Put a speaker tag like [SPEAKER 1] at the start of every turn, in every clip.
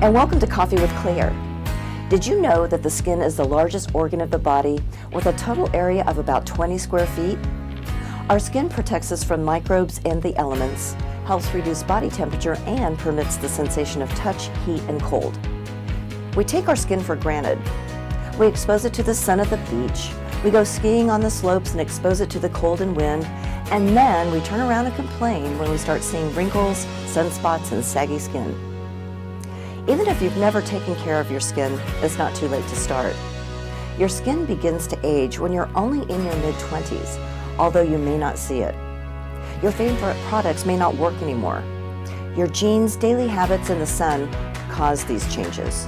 [SPEAKER 1] And welcome to Coffee with Claire. Did you know that the skin is the largest organ of the body with a total area of about 20 square feet? Our skin protects us from microbes and the elements, helps reduce body temperature, and permits the sensation of touch, heat, and cold. We take our skin for granted. We expose it to the sun at the beach, we go skiing on the slopes and expose it to the cold and wind, and then we turn around and complain when we start seeing wrinkles, sunspots, and saggy skin. Even if you've never taken care of your skin, it's not too late to start. Your skin begins to age when you're only in your mid-20s, although you may not see it. Your favorite products may not work anymore. Your genes, daily habits, and the sun cause these changes.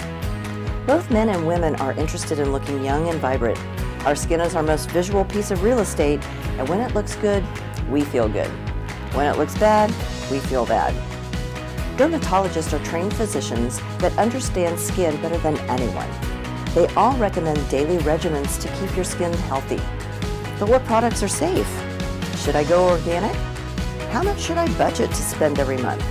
[SPEAKER 1] Both men and women are interested in looking young and vibrant. Our skin is our most visual piece of real estate, and when it looks good, we feel good. When it looks bad, we feel bad. Dermatologists are trained physicians that understand skin better than anyone. They all recommend daily regimens to keep your skin healthy. But what products are safe? Should I go organic? How much should I budget to spend every month?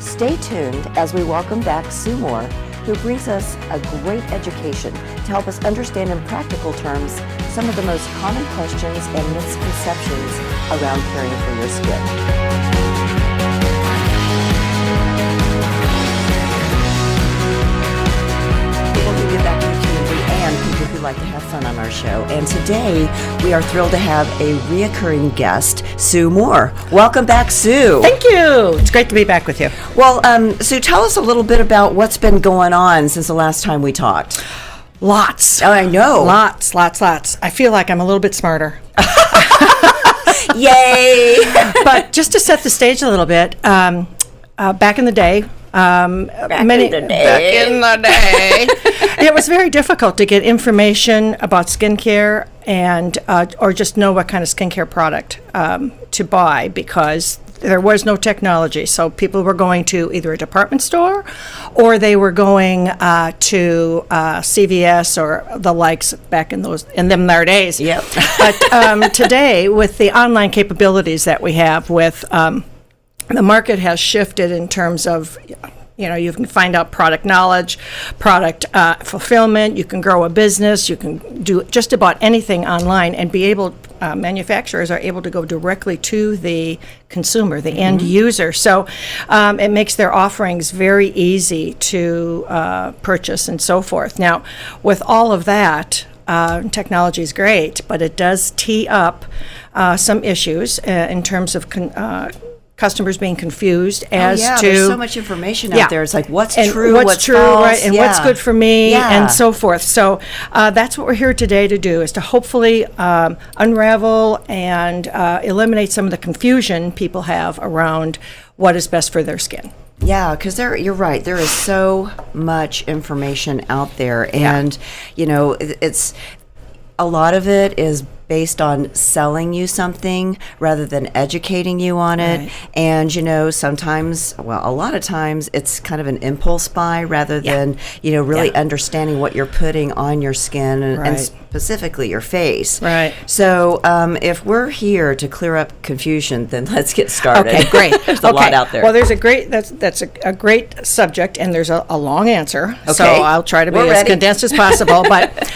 [SPEAKER 1] Stay tuned as we welcome back Sue Moore, who brings us a great education to help us understand in practical terms some of the most common questions and misconceptions around caring for your skin. Back in the community and people who like to have fun on our show. And today we are thrilled to have a reoccurring guest, Sue Moore. Welcome back, Sue.
[SPEAKER 2] Thank you. It's great to be back with you.
[SPEAKER 1] Well, Sue, tell us a little bit about what's been going on since the last time we talked.
[SPEAKER 2] Lots.
[SPEAKER 1] Oh, I know.
[SPEAKER 2] Lots. I feel like I'm a little bit smarter.
[SPEAKER 1] Yay!
[SPEAKER 2] But just to set the stage a little bit, back in the day, it was very difficult to get information about skincare and or just know what kind of skincare product to buy because there was no technology. So people were going to either a department store or they were going to CVS or the likes back in their days.
[SPEAKER 1] Yep.
[SPEAKER 2] But today, with the online capabilities that we have with the market has shifted in terms of, you can find out product knowledge, product fulfillment, you can grow a business, you can do just about anything online and be able, manufacturers are able to go directly to the consumer, the end user. So it makes their offerings very easy to purchase and so forth. Now, with all of that, technology is great, but it does tee up some issues in terms of customers being confused as to
[SPEAKER 1] there's so much information out there. It's like what's true,
[SPEAKER 2] what's
[SPEAKER 1] false,
[SPEAKER 2] right, and what's good for me, and so forth. So that's what we're here today to do, is to hopefully unravel and eliminate some of the confusion people have around what is best for their skin.
[SPEAKER 1] Yeah, because you're right. There is so much information out there, and it's a lot of it is based on selling you something rather than educating you on it.
[SPEAKER 2] Right.
[SPEAKER 1] And, sometimes, a lot of times it's kind of an impulse buy rather than, really understanding what you're putting on your skin and specifically your face.
[SPEAKER 2] Right.
[SPEAKER 1] So if we're here to clear up confusion, then let's get started.
[SPEAKER 2] Okay, great.
[SPEAKER 1] There's a lot out there.
[SPEAKER 2] Well, that's a great subject, and there's a long answer.
[SPEAKER 1] Okay.
[SPEAKER 2] So I'll try to be as condensed as possible. But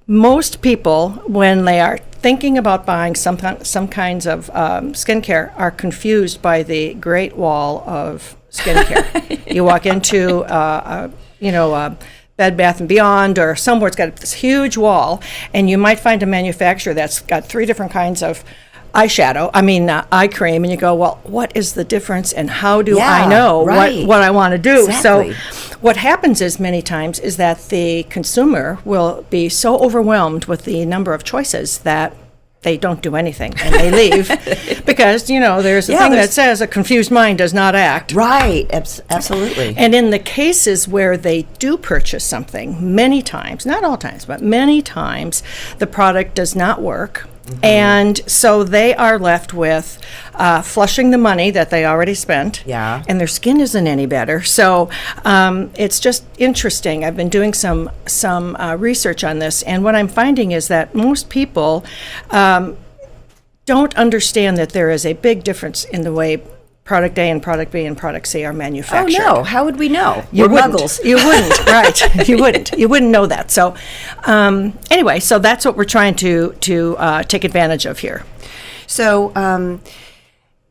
[SPEAKER 2] most people, when they are thinking about buying some kinds of skincare, are confused by the Great Wall of skincare. You walk into Bed Bath & Beyond or somewhere, it's got this huge wall, and you might find a manufacturer that's got 3 different kinds of eye cream, and you go, well, what is the difference, and how do I know what I want to do?
[SPEAKER 1] Exactly.
[SPEAKER 2] So what happens is many times is that the consumer will be so overwhelmed with the number of choices that they don't do anything and they leave because, there's a thing that says a confused mind does not act.
[SPEAKER 1] Right, absolutely.
[SPEAKER 2] And in the cases where they do purchase something, many times, not all times, but many times, the product does not work. And so they are left with flushing the money that they already spent.
[SPEAKER 1] Yeah.
[SPEAKER 2] And their skin isn't any better. So it's just interesting. I've been doing some research on this, and what I'm finding is that most people don't understand that there is a big difference in the way product A and product B and product C are manufactured.
[SPEAKER 1] Oh, no. How would we know?
[SPEAKER 2] We're
[SPEAKER 1] wouldn't.
[SPEAKER 2] muggles. You wouldn't, right. You wouldn't know that. So anyway, so that's what we're trying to take advantage of here.
[SPEAKER 1] So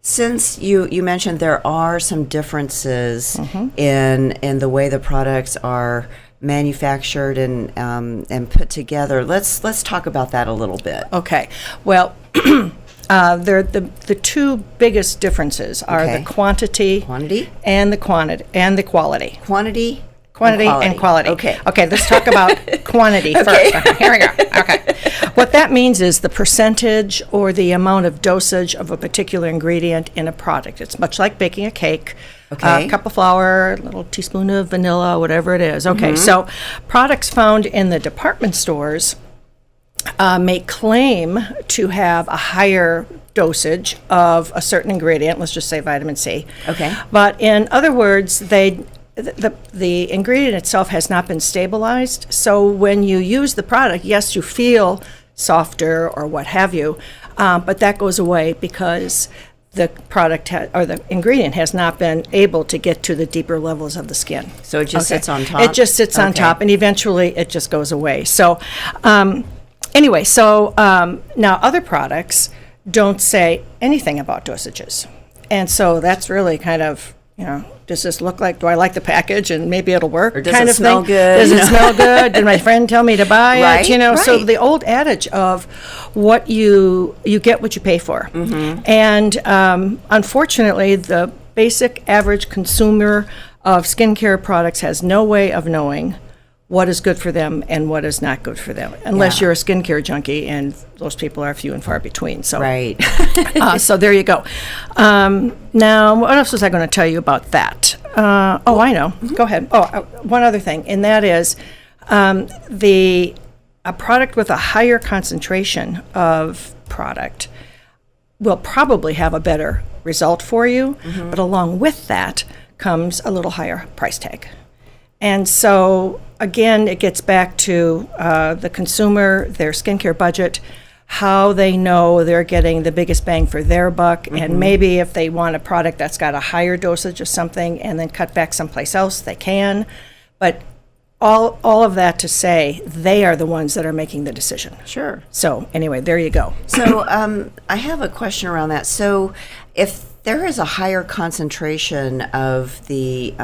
[SPEAKER 1] since you mentioned there are some differences in the way the products are manufactured and put together, let's talk about that a little bit.
[SPEAKER 2] Okay. Well, the two biggest differences are the quantity and the quality.
[SPEAKER 1] Quantity
[SPEAKER 2] And quality.
[SPEAKER 1] Okay.
[SPEAKER 2] Okay, let's talk about quantity first. Okay, here we go. Okay. What that means is the percentage or the amount of dosage of a particular ingredient in a product. It's much like baking a cake.
[SPEAKER 1] Okay.
[SPEAKER 2] A cup of flour, a little teaspoon of vanilla, whatever it is. Okay, so products found in the department stores may claim to have a higher dosage of a certain ingredient, let's just say vitamin C.
[SPEAKER 1] Okay.
[SPEAKER 2] But in other words, the ingredient itself has not been stabilized. So when you use the product, yes, you feel softer or what have you, but that goes away because the product or the ingredient has not been able to get to the deeper levels of the skin.
[SPEAKER 1] So it just sits on top?
[SPEAKER 2] It just sits on top, and eventually it just goes away. So anyway, now other products don't say anything about dosages. And so that's really kind of, does this look like, do I like the package and maybe it'll work?
[SPEAKER 1] Or does
[SPEAKER 2] kind
[SPEAKER 1] it
[SPEAKER 2] of
[SPEAKER 1] smell
[SPEAKER 2] thing.
[SPEAKER 1] good?
[SPEAKER 2] Does it smell good? Did my friend tell me to buy it?
[SPEAKER 1] Right,
[SPEAKER 2] So
[SPEAKER 1] right.
[SPEAKER 2] the old adage of what you get what you pay for. And unfortunately, the basic average consumer of skincare products has no way of knowing what is good for them and what is not good for them, unless you're a skincare junkie, and those people are few and far between. So,
[SPEAKER 1] Right.
[SPEAKER 2] so there you go. Now, what else was I going to tell you about that? I know. Go ahead. One other thing, and that is a product with a higher concentration of product will probably have a better result for you, but along with that comes a little higher price tag. And so, again, it gets back to the consumer, their skincare budget, how they know they're getting the biggest bang for their buck, and maybe if they want a product that's got a higher dosage of something and then cut back someplace else, they can. But all of that to say, they are the ones that are making the decision.
[SPEAKER 1] Sure.
[SPEAKER 2] So anyway, there you go.
[SPEAKER 1] So I have a question around that. So if there is a higher concentration of the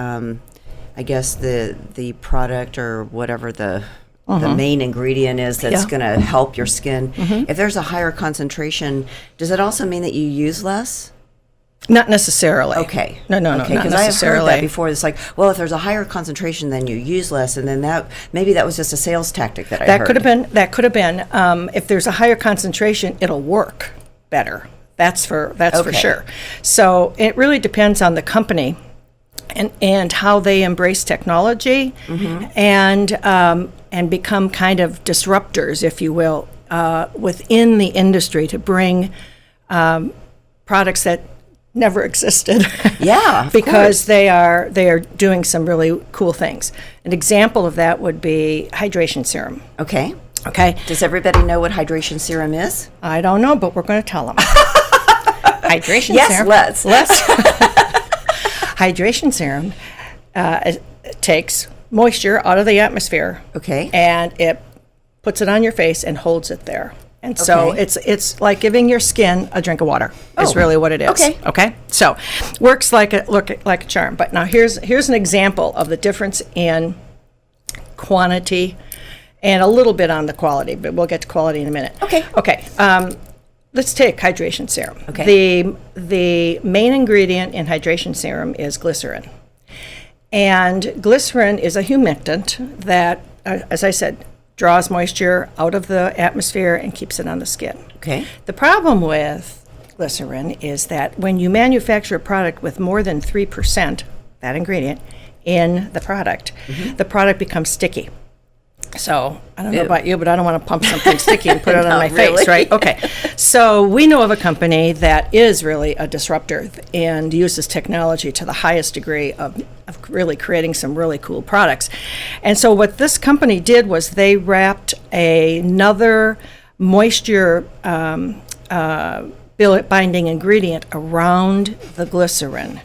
[SPEAKER 1] I guess the product or whatever the main ingredient is that's going to help your skin. If there's a higher concentration, does it also mean that you use less?
[SPEAKER 2] Not necessarily.
[SPEAKER 1] Okay.
[SPEAKER 2] No,
[SPEAKER 1] Okay,
[SPEAKER 2] not
[SPEAKER 1] because I have heard
[SPEAKER 2] necessarily.
[SPEAKER 1] that before. It's like, well, if there's a higher concentration, then you use less, and then maybe that was just a sales tactic that I heard.
[SPEAKER 2] That could have been. If there's a higher concentration, it'll work better. That's for sure. So it really depends on the company and how they embrace technology and become kind of disruptors, if you will, within the industry to bring products that never existed.
[SPEAKER 1] Yeah, of
[SPEAKER 2] because
[SPEAKER 1] course.
[SPEAKER 2] they are doing some really cool things. An example of that would be hydration serum.
[SPEAKER 1] Okay.
[SPEAKER 2] Okay.
[SPEAKER 1] Does everybody know what hydration serum is?
[SPEAKER 2] I don't know, but we're going to tell them. Hydration serum.
[SPEAKER 1] Yes, let's.
[SPEAKER 2] Hydration serum it takes moisture out of the atmosphere.
[SPEAKER 1] Okay.
[SPEAKER 2] And it puts it on your face and holds it there. And so
[SPEAKER 1] Okay.
[SPEAKER 2] it's like giving your skin a drink of water. Is really what it is.
[SPEAKER 1] Okay.
[SPEAKER 2] Okay. So works like a charm. But now here's an example of the difference in quantity and a little bit on the quality. But we'll get to quality in a minute.
[SPEAKER 1] Okay.
[SPEAKER 2] Okay. Let's take hydration serum.
[SPEAKER 1] Okay.
[SPEAKER 2] The main ingredient in hydration serum is glycerin. And glycerin is a humectant that, as I said, draws moisture out of the atmosphere and keeps it on the skin.
[SPEAKER 1] Okay.
[SPEAKER 2] The problem with glycerin is that when you manufacture a product with more than 3%, that ingredient, in the product becomes sticky. So I don't know about you, but I don't want to pump something sticky and put it on my face, right? Okay. So we know of a company that is really a disruptor and uses technology to the highest degree of really creating some really cool products. And so what this company did was they wrapped another moisture binding ingredient around the glycerin,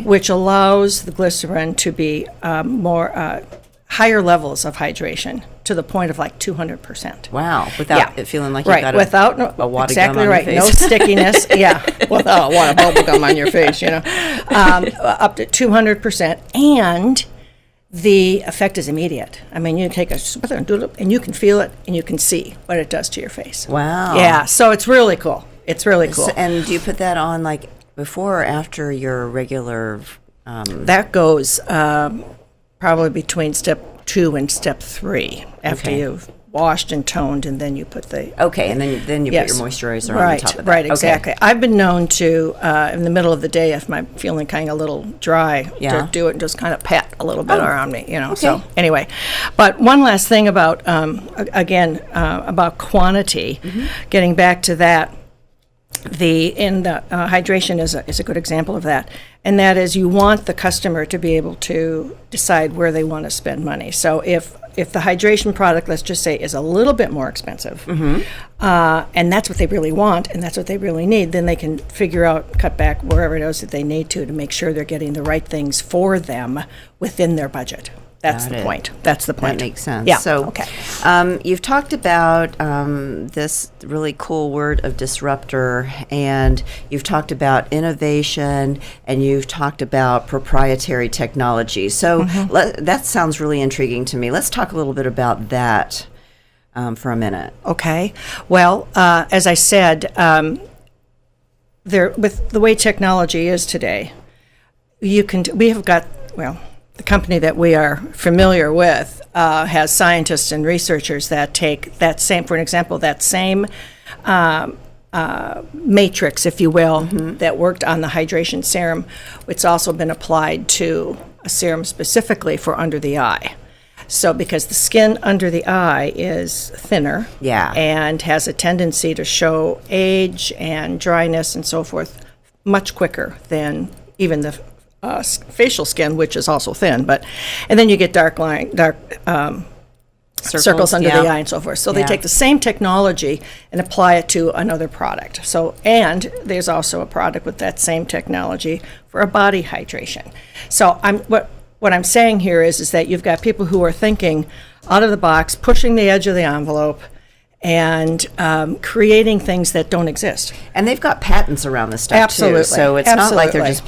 [SPEAKER 2] which allows the glycerin to be more higher levels of hydration to the point of like 200%.
[SPEAKER 1] Wow, without it feeling like you got
[SPEAKER 2] without
[SPEAKER 1] a water
[SPEAKER 2] exactly
[SPEAKER 1] gum on
[SPEAKER 2] right,
[SPEAKER 1] your
[SPEAKER 2] no
[SPEAKER 1] face.
[SPEAKER 2] stickiness. Without a water bubble gum on your face, up to 200%, and the effect is immediate. I mean, you take a and you can feel it and you can see what it does to your face.
[SPEAKER 1] Wow.
[SPEAKER 2] Yeah, so it's really cool. It's really cool.
[SPEAKER 1] So, and do you put that on like before or after your regular?
[SPEAKER 2] That goes probably between step 2 and step 3 after you've washed and toned, and then you put the
[SPEAKER 1] and then you put your moisturizer on top of that.
[SPEAKER 2] Right, exactly. I've been known to in the middle of the day, if I'm feeling kind of a little dry, to do it and just kind of pat a little bit around me, So anyway, but one last thing about about quantity. Getting back to that. Hydration is a good example of that, and that is you want the customer to be able to decide where they want to spend money. So if the hydration product, let's just say, is a little bit more expensive, and that's what they really want and that's what they really need, then they can cut back wherever it is that they need to make sure they're getting the right things for them within their budget. That's the point. That's the point.
[SPEAKER 1] That makes sense.
[SPEAKER 2] Yeah.
[SPEAKER 1] So, you've talked about this really cool word of disruptor, and you've talked about innovation, and you've talked about proprietary technology. So that sounds really intriguing to me. Let's talk a little bit about that for a minute. Okay.
[SPEAKER 2] Well, as I said, with the way technology is today, the company that we are familiar with has scientists and researchers that take that same matrix, if you will, that worked on the hydration serum. It's also been applied to a serum specifically for under the eye. So because the skin under the eye is thinner and has a tendency to show age and dryness and so forth much quicker than even the facial skin, which is also thin, and then you get dark circles under the eye and so forth. So they take the same technology and apply it to another product. So, and there's also a product with that same technology for a body hydration. So what I'm saying here is that you've got people who are thinking out of the box, pushing the edge of the envelope, and creating things that don't exist.
[SPEAKER 1] And they've got patents around this stuff
[SPEAKER 2] Absolutely.
[SPEAKER 1] too. So it's not like they're just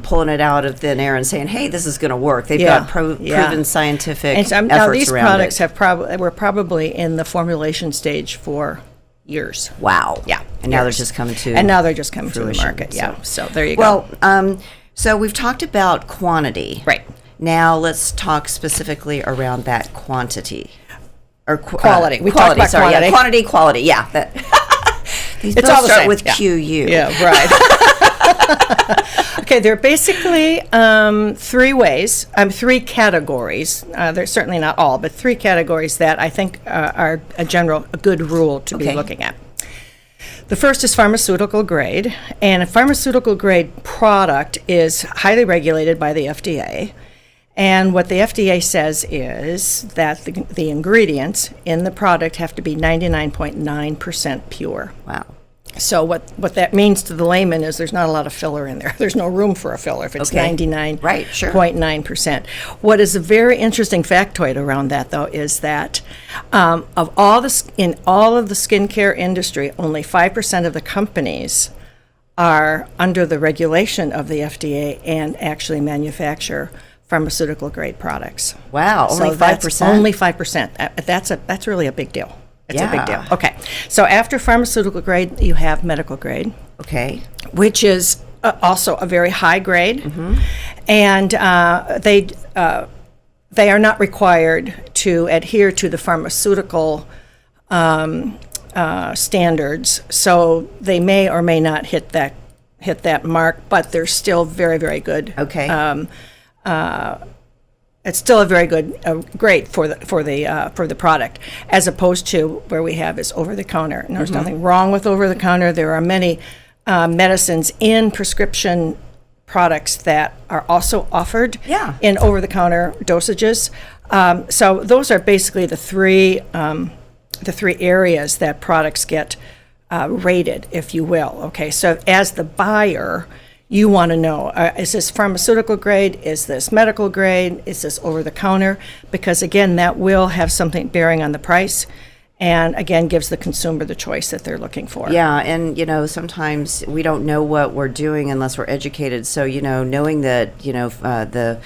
[SPEAKER 1] pulling it out of thin air and saying, "Hey, this is going to work." They've got proven scientific efforts
[SPEAKER 2] now these
[SPEAKER 1] around
[SPEAKER 2] products
[SPEAKER 1] it.
[SPEAKER 2] were probably in the formulation stage for years.
[SPEAKER 1] Wow.
[SPEAKER 2] Yeah.
[SPEAKER 1] And now they're just coming to
[SPEAKER 2] the market. Yeah. So there you go.
[SPEAKER 1] Well, so we've talked about quantity.
[SPEAKER 2] Right.
[SPEAKER 1] Now let's talk specifically around that quantity. Or
[SPEAKER 2] quality. We
[SPEAKER 1] quality,
[SPEAKER 2] talked about quantity.
[SPEAKER 1] Quality, yeah. These
[SPEAKER 2] it's
[SPEAKER 1] both
[SPEAKER 2] all the
[SPEAKER 1] start
[SPEAKER 2] same.
[SPEAKER 1] with QU.
[SPEAKER 2] Yeah, right. Okay, there are basically three categories. There's certainly not all, but 3 categories that I think are a good rule to be looking at. The first is pharmaceutical grade, and a pharmaceutical grade product is highly regulated by the FDA. And what the FDA says is that the ingredients in the product have to be 99.9% pure.
[SPEAKER 1] Wow.
[SPEAKER 2] So what that means to the layman is there's not a lot of filler in there. There's no room for a filler if it's 99.9%. What is a very interesting factoid around that, though, is that in all of the skincare industry, only 5% of the companies are under the regulation of the FDA and actually manufacture pharmaceutical grade products.
[SPEAKER 1] Wow, only 5%?
[SPEAKER 2] Only 5%. That's really a big deal. It's a big deal. Okay, so after pharmaceutical grade, you have medical grade.
[SPEAKER 1] Okay.
[SPEAKER 2] Which is also a very high grade. And they are not required to adhere to the pharmaceutical standards, so they may or may not hit that mark, but they're still very, very good.
[SPEAKER 1] Okay.
[SPEAKER 2] It's still a very good, great for the product, as opposed to where we have is over the counter. And there's nothing wrong with over the counter. There are many medicines in prescription products that are also offered in over the counter dosages. So those are basically the three areas that products get rated, if you will. Okay, so as the buyer, you want to know, is this pharmaceutical grade? Is this medical grade? Is this over the counter? Because again, that will have something bearing on the price, and again, gives the consumer the choice that they're looking for.
[SPEAKER 1] Yeah, and sometimes we don't know what we're doing unless we're educated. So knowing that the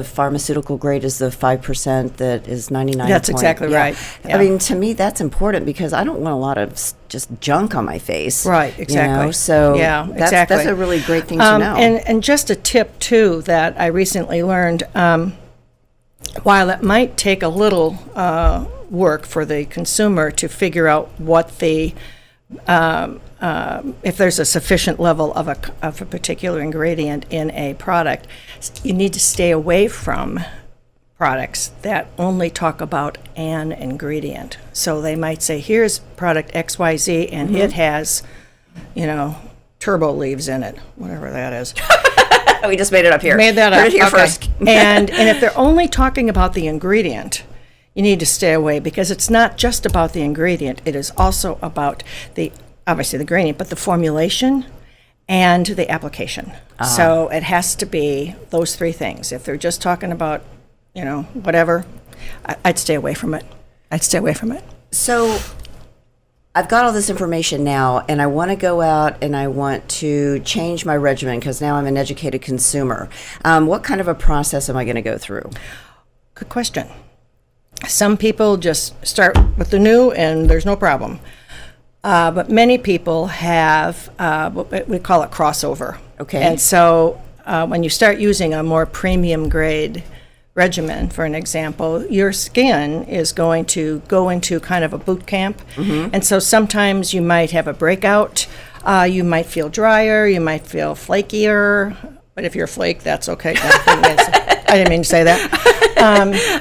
[SPEAKER 1] pharmaceutical grade is the 5% that is 99.
[SPEAKER 2] That's exactly right. Yeah.
[SPEAKER 1] I mean, to me, that's important because I don't want a lot of just junk on my face.
[SPEAKER 2] Right, exactly.
[SPEAKER 1] So
[SPEAKER 2] exactly.
[SPEAKER 1] That's a really great thing to know.
[SPEAKER 2] And just a tip, too, that I recently learned, while it might take a little work for the consumer to figure out what the if there's a sufficient level of a particular ingredient in a product, you need to stay away from products that only talk about an ingredient. So they might say, here's product XYZ, and it has, turbo leaves in it, whatever that is.
[SPEAKER 1] We just made it up here.
[SPEAKER 2] Made that up.
[SPEAKER 1] Heard it here
[SPEAKER 2] Okay.
[SPEAKER 1] first.
[SPEAKER 2] and if they're only talking about the ingredient, you need to stay away, because it's not just about the ingredient. It is also about obviously the ingredient, but the formulation and the application. So it has to be those three things. If they're just talking about, whatever, I'd stay away from it.
[SPEAKER 1] So I've got all this information now, and I want to go out and I want to change my regimen because now I'm an educated consumer. What kind of a process am I going to go through?
[SPEAKER 2] Good question. Some people just start with the new and there's no problem. But many people have what we call a crossover.
[SPEAKER 1] Okay.
[SPEAKER 2] And so when you start using a more premium grade regimen, for an example, your skin is going to go into kind of a boot camp. And so sometimes you might have a breakout. You might feel drier. You might feel flakier. But if you're a flake, that's okay. I didn't mean to say that.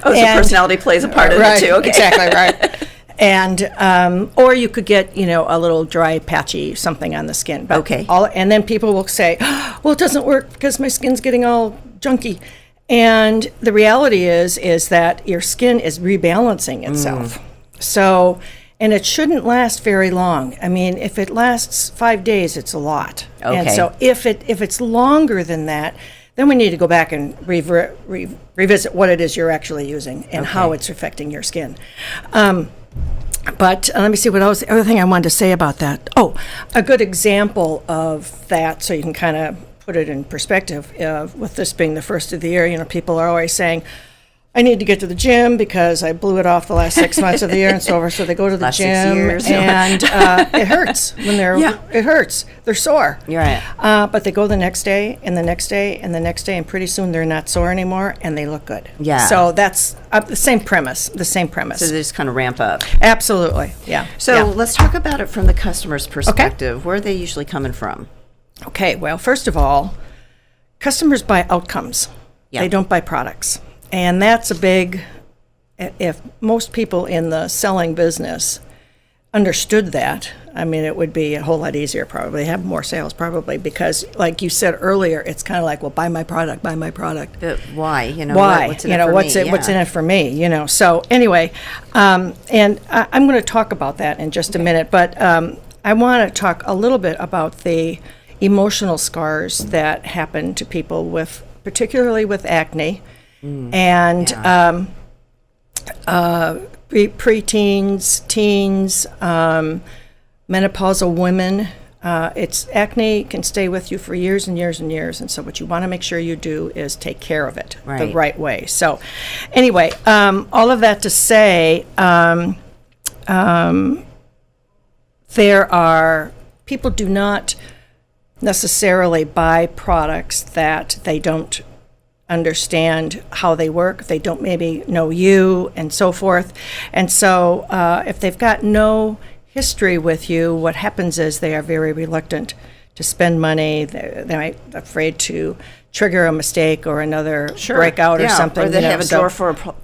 [SPEAKER 1] So personality plays a part of it too. Okay.
[SPEAKER 2] Exactly right. And or you could get a little dry, patchy something on the skin. But
[SPEAKER 1] Okay.
[SPEAKER 2] And then people will say, well, it doesn't work because my skin's getting all junky. And the reality is that your skin is rebalancing itself. So, and it shouldn't last very long. I mean, if it lasts 5 days, it's a lot.
[SPEAKER 1] Okay.
[SPEAKER 2] And so if it's longer than that, then we need to go back and revisit what it is you're actually using and how it's affecting your skin. But let me see what else. The other thing I wanted to say about that. Oh, a good example of that, so you can kind of put it in perspective. With this being the first of the year, people are always saying, I need to get to the gym because I blew it off the last 6 months of the year and so over. So they go to the
[SPEAKER 1] Last 6
[SPEAKER 2] gym,
[SPEAKER 1] years.
[SPEAKER 2] and it hurts when it hurts. They're sore.
[SPEAKER 1] You're right.
[SPEAKER 2] But they go the next day and the next day and the next day, and pretty soon they're not sore anymore and they look good.
[SPEAKER 1] Yeah.
[SPEAKER 2] So that's the same premise.
[SPEAKER 1] So they just kind of ramp up.
[SPEAKER 2] Absolutely. Yeah.
[SPEAKER 1] So let's talk about it from the customer's perspective. Where are they usually coming from?
[SPEAKER 2] Okay. Well, first of all, customers buy outcomes.
[SPEAKER 1] Yeah.
[SPEAKER 2] They don't buy products. And that's a big, if most people in the selling business understood that, I mean, it would be a whole lot easier probably, have more sales probably, because like you said earlier, it's kind of like, well, buy my product.
[SPEAKER 1] But why?
[SPEAKER 2] Why?
[SPEAKER 1] What's in it for me?
[SPEAKER 2] What's in it for me? So anyway, and I'm going to talk about that in just a minute, but I want to talk a little bit about the emotional scars that happen to people particularly with acne. And preteens, teens, menopausal women. Acne can stay with you for years and years and years, and so what you want to make sure you do is take care of it the right way. So, anyway, all of that to say, people do not necessarily buy products that they don't understand how they work, they don't maybe know you, and so forth. And so if they've got no history with you, what happens is they are very reluctant to spend money. They might be afraid to trigger a mistake or another breakout or something.
[SPEAKER 1] Or they have a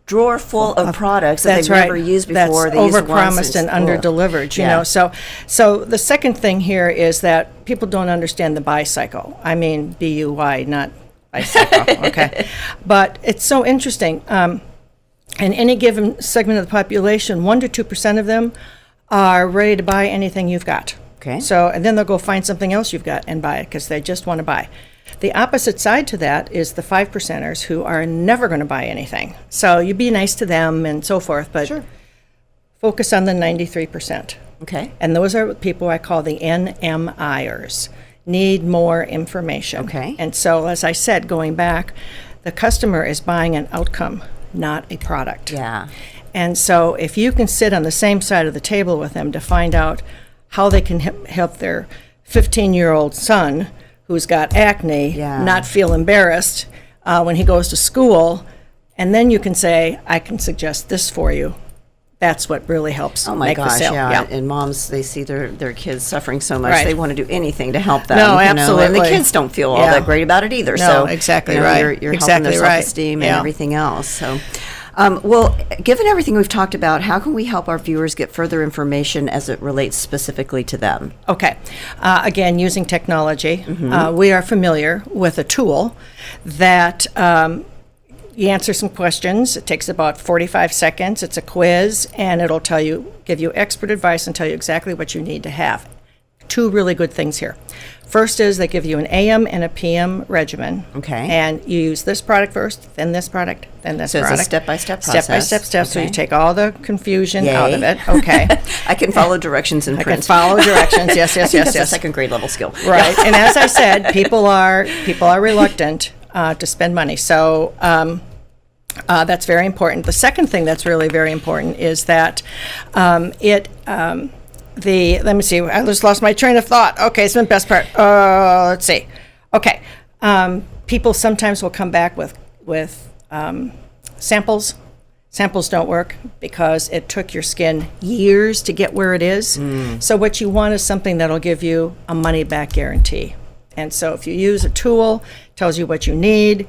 [SPEAKER 1] drawer full of products that they've never used before.
[SPEAKER 2] That's overpromised and underdelivered, you know. So the second thing here is that people don't understand the buy cycle. I mean, BUY, not bicycle, okay? But it's so interesting. In any given segment of the population, 1% to 2% of them are ready to buy anything you've got.
[SPEAKER 1] Okay.
[SPEAKER 2] So, and then they'll go find something else you've got and buy it because they just want to buy. The opposite side to that is the 5%ers who are never going to buy anything. So you be nice to them and so forth, but focus on the 93%.
[SPEAKER 1] Okay.
[SPEAKER 2] And those are people I call the NMIers. Need more information.
[SPEAKER 1] Okay.
[SPEAKER 2] And so, as I said, going back, the customer is buying an outcome, not a product.
[SPEAKER 1] Yeah.
[SPEAKER 2] And so if you can sit on the same side of the table with them to find out how they can help their 15-year-old son who's got acne not feel embarrassed when he goes to school, and then you can say, I can suggest this for you. That's what really helps make the sale.
[SPEAKER 1] And moms, they see their kids suffering so much, they want to do anything to help them.
[SPEAKER 2] No, absolutely.
[SPEAKER 1] And the kids don't feel all that great about it either.
[SPEAKER 2] No,
[SPEAKER 1] so
[SPEAKER 2] exactly
[SPEAKER 1] You're helping their self-esteem and everything else. So, well, given everything we've talked about, how can we help our viewers get further information as it relates specifically to them?
[SPEAKER 2] Okay. Again, using technology, we are familiar with a tool that you answer some questions. It takes about 45 seconds. It's a quiz, and it'll give you expert advice and tell you exactly what you need to have. Two really good things here. First is they give you an AM and a PM regimen.
[SPEAKER 1] Okay.
[SPEAKER 2] And you use this product first, then this product, then this product.
[SPEAKER 1] So it's a step-by-step process.
[SPEAKER 2] Step-by-step, so
[SPEAKER 1] Okay.
[SPEAKER 2] you take all the confusion out of it. Okay.
[SPEAKER 1] I can follow directions in
[SPEAKER 2] I
[SPEAKER 1] print.
[SPEAKER 2] can follow directions, yes.
[SPEAKER 1] That's a second grade level skill.
[SPEAKER 2] Right. And as I said, people are reluctant to spend money. So that's very important. The second thing that's really very important is that let me see, I just lost my train of thought. Okay, it's the best part. Let's see. Okay. People sometimes will come back with samples. Samples don't work because it took your skin years to get where it is. So what you want is something that'll give you a money-back guarantee. And so if you use a tool, it tells you what you need.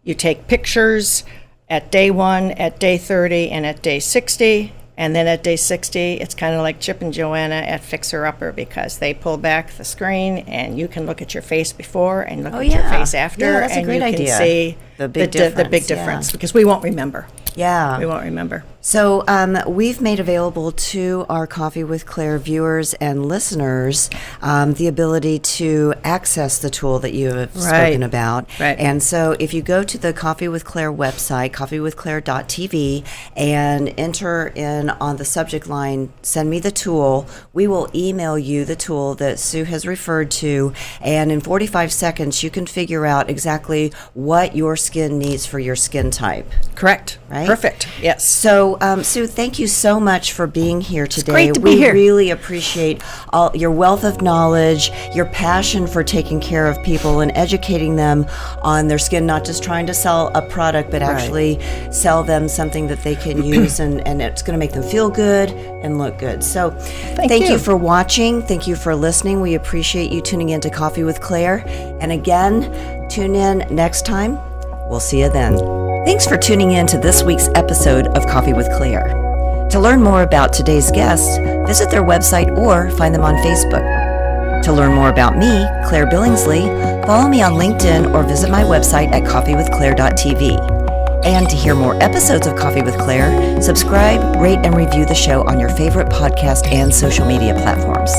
[SPEAKER 2] You take pictures at day 1, at day 30, and at day 60. And then at day 60, it's kind of like Chip and Joanna at Fixer Upper because they pull back the screen and you can look at your face before and look at your face after.
[SPEAKER 1] Yeah, that's a
[SPEAKER 2] and
[SPEAKER 1] great
[SPEAKER 2] you
[SPEAKER 1] idea.
[SPEAKER 2] can see
[SPEAKER 1] The big difference,
[SPEAKER 2] because we won't remember.
[SPEAKER 1] Yeah.
[SPEAKER 2] We won't remember.
[SPEAKER 1] So we've made available to our Coffee with Claire viewers and listeners the ability to access the tool that you have spoken about.
[SPEAKER 2] Right.
[SPEAKER 1] And so if you go to the Coffee with Claire website, coffeewithclaire.tv, and enter in on the subject line, send me the tool, we will email you the tool that Sue has referred to. And in 45 seconds, you can figure out exactly what your skin needs for your skin type.
[SPEAKER 2] Correct.
[SPEAKER 1] Right?
[SPEAKER 2] Perfect. Yes.
[SPEAKER 1] So, Sue, thank you so much for being here today.
[SPEAKER 2] It's great to be here.
[SPEAKER 1] We really appreciate all your wealth of knowledge, your passion for taking care of people and educating them on their skin, not just trying to sell a product, but actually sell them something that they can use and it's going to make them feel good and look good. So thank you for watching. Thank you for listening. We appreciate you tuning in to Coffee with Claire. And again, tune in next time. We'll see you then. Thanks for tuning in to this week's episode of Coffee with Claire. To learn more about today's guests, visit their website or find them on Facebook. To learn more about me, Claire Billingsley, follow me on LinkedIn or visit my website at coffeewithclaire.tv. And to hear more episodes of Coffee with Claire, subscribe, rate, and review the show on your favorite podcast and social media platforms.